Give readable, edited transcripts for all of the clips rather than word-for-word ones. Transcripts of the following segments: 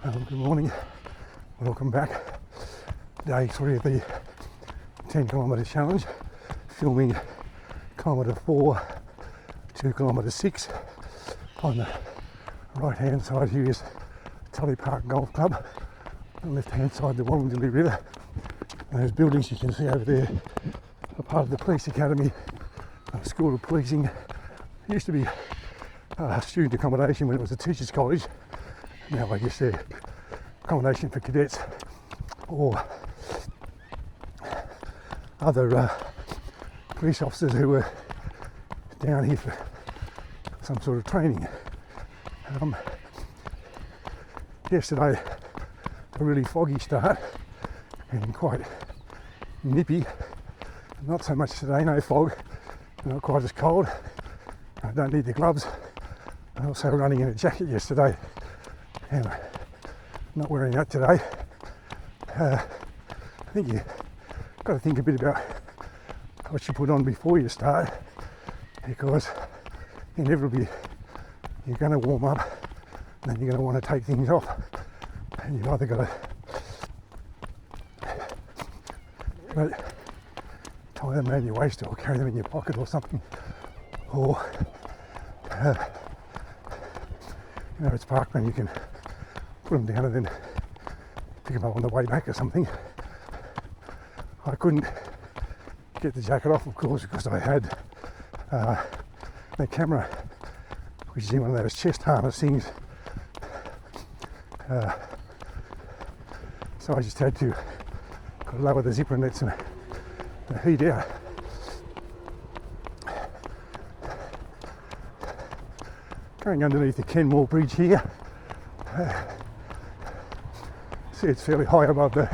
Good morning, welcome back. Day 3 of the 10 kilometre challenge, filming kilometre 4 to kilometre 6. On the right hand side here is Tully Park Golf Club, on the left hand side the Wollondilly River, and those buildings you can see over there are part of the Police Academy, School of Policing. It used to be student accommodation when it was a teachers' college. Now I guess they're accommodation for cadets or other police officers who were down here for some sort of training. Yesterday a really foggy start and quite nippy. Not so much today, no fog, not quite as cold. I don't need the gloves. I'm also running in a jacket yesterday and not wearing that today. I think you've got to think a bit about what you put on before you start, because inevitably you're going to warm up and then you're going to want to take things off, and you've either got to tie them around your waist or carry them in your pocket or something, or it's parkland, you can put them down and then pick them up on the way back or something. I couldn't get the jacket off, of course, because I had the camera, which is in one of those chest harness things. So I just had to lower the zipper nets and the heat out. Going underneath the Kenmore Bridge here. See, it's fairly high above the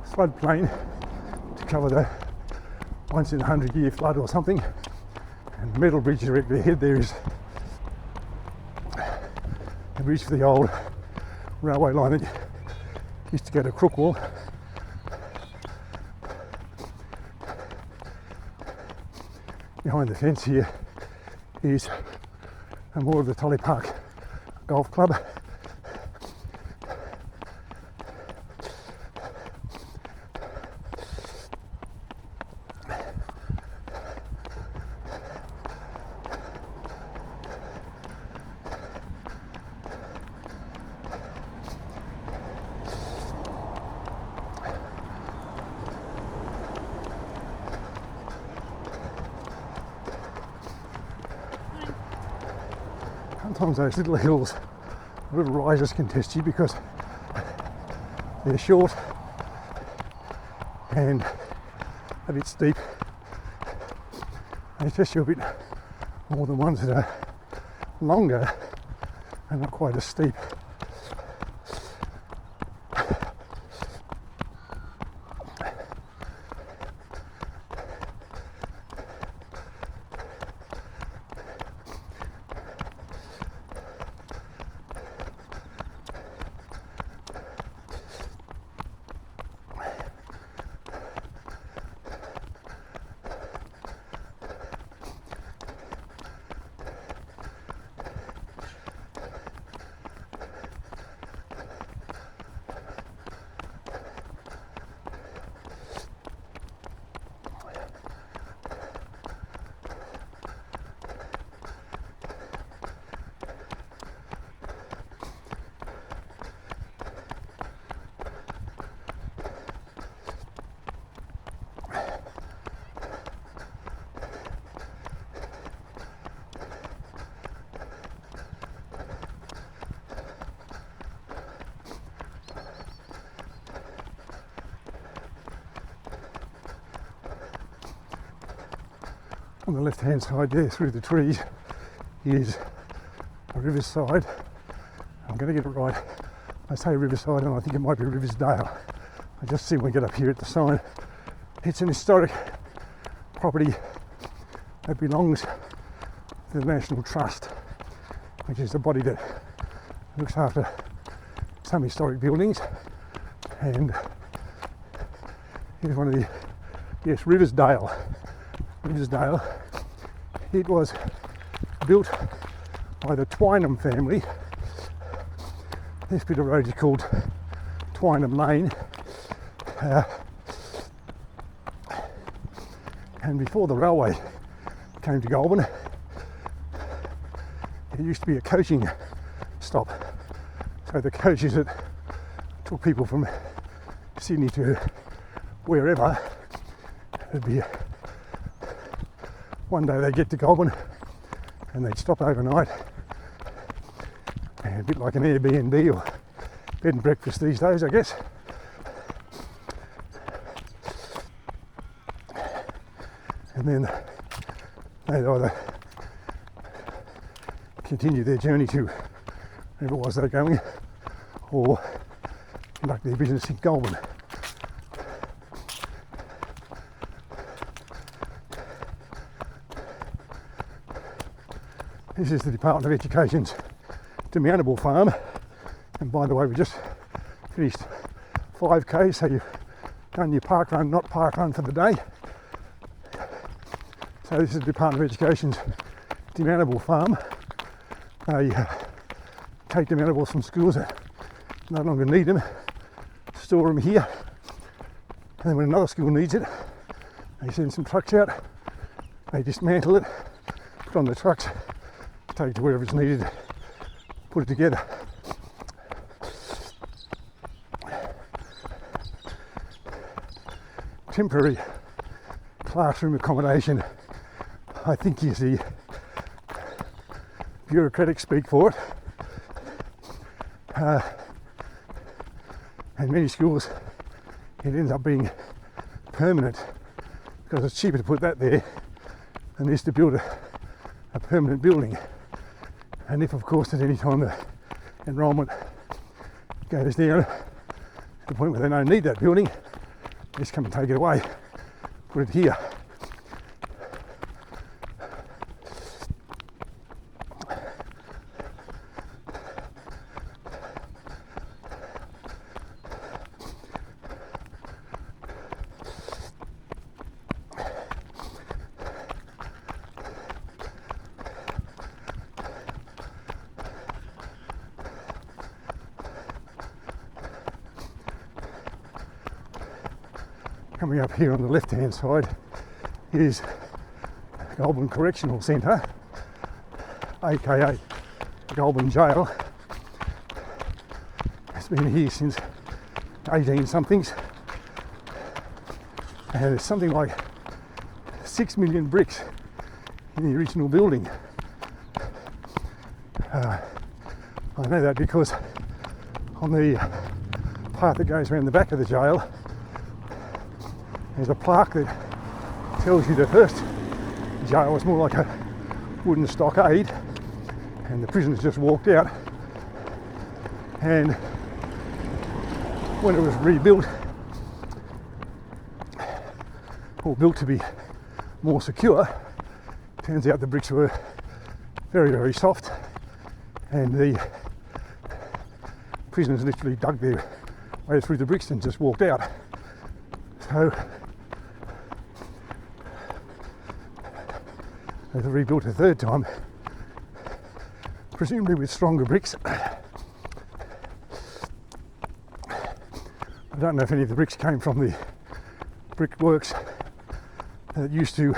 floodplain to cover the once in 100-year flood or something. And the metal bridge directly ahead there is the bridge for the old railway line that used to go to Crookwell. Behind the fence here is more of the Tully Park Golf Club. Sometimes those little hills, little rises can test you because they're short and a bit steep. They test you a bit more than ones that are longer and not quite as steep. On the left hand side there through the trees is a riverside. I'm going to get it right. I say riverside and I think it might be Riversdale. I just see when we get up here at the sign. It's an historic property that belongs to the National Trust, which is the body that looks after some historic buildings. And here's one of the, yes, Riversdale. It was built by the Twynham family This bit of road is called Twynham Lane. And before the railway came to Goulburn, it used to be a coaching stop. So the coaches that took people from Sydney to wherever, it'd be one day they'd get to Goulburn and they'd stop overnight, and a bit like an Airbnb or bed and breakfast these days, I guess. And then they'd either continue their journey to wherever it was they're going, or conduct their business in Goulburn. This is the Department of Education's Demountable Farm, and by the way, we just finished 5k, so you've done your park run, not park run for the day. So this is the Department of Education's Demountable Farm. They take demountables from schools that no longer need them, store them here, and then when another school needs it, they send some trucks out, they dismantle it, put on the trucks, take it to wherever it's needed, put it together. Temporary classroom accommodation, I think, is the bureaucratic speak for it. And many schools, it ends up being permanent because it's cheaper to put that there than it is to build a permanent building. And if, of course, at any time the enrolment goes down to the point where they don't need that building, just come and take it away, put it here. Coming up here on the left hand side is Goulburn Correctional Centre, aka Goulburn Jail. It's been here since 18 somethings, and there's something like 6 million bricks in the original building. I know that because on the path that goes around the back of the jail, there's a plaque that tells you the first jail was more like a wooden stockade, and the prisoners just walked out. And when it was rebuilt, or built to be more secure, turns out the bricks were very, very soft, and the prisoners literally dug their way through the bricks and just walked out. So they've rebuilt a third time, presumably with stronger bricks. I don't know if any of the bricks came from the brickworks that used to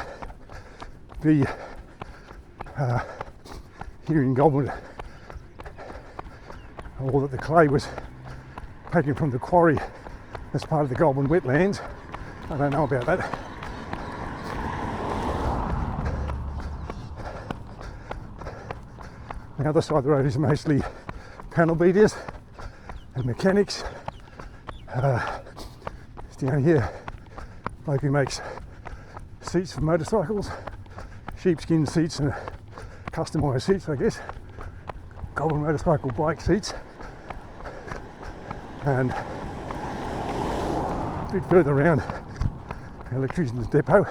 be here in Goulburn, or that the clay was taken from the quarry as part of the Goulburn wetlands. I don't know about that. The other side of the road is mostly panel beaters and mechanics. It's down here, bloke who makes seats for motorcycles, sheepskin seats and customised seats, I guess. Goulburn motorcycle bike seats. And a bit further around, electrician's depot.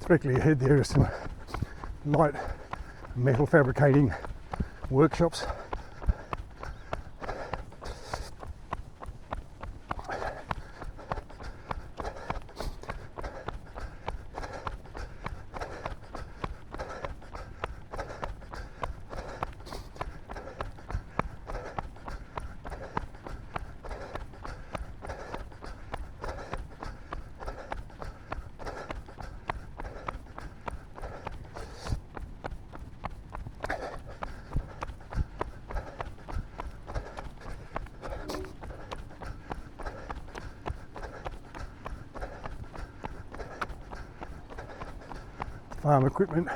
Directly ahead there is some light metal fabricating workshops. Farm equipment,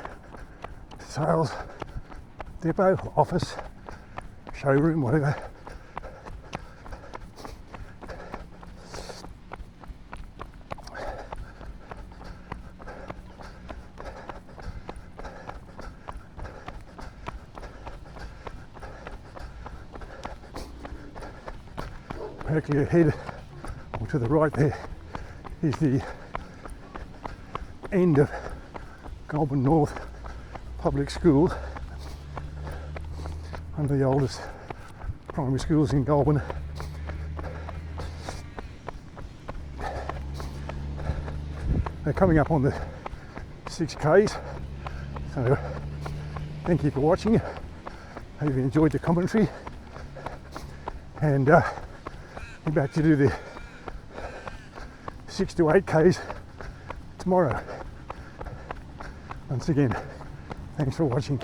sales depot, office, showroom, whatever. Directly ahead, or to the right there, is the end of Goulburn North Public School, one of the oldest primary schools in Goulburn. They're coming up on the 6Ks, so thank you for watching. Hope you enjoyed the commentary, and we're back to do the 6 to 8Ks tomorrow. Once again, thanks for watching.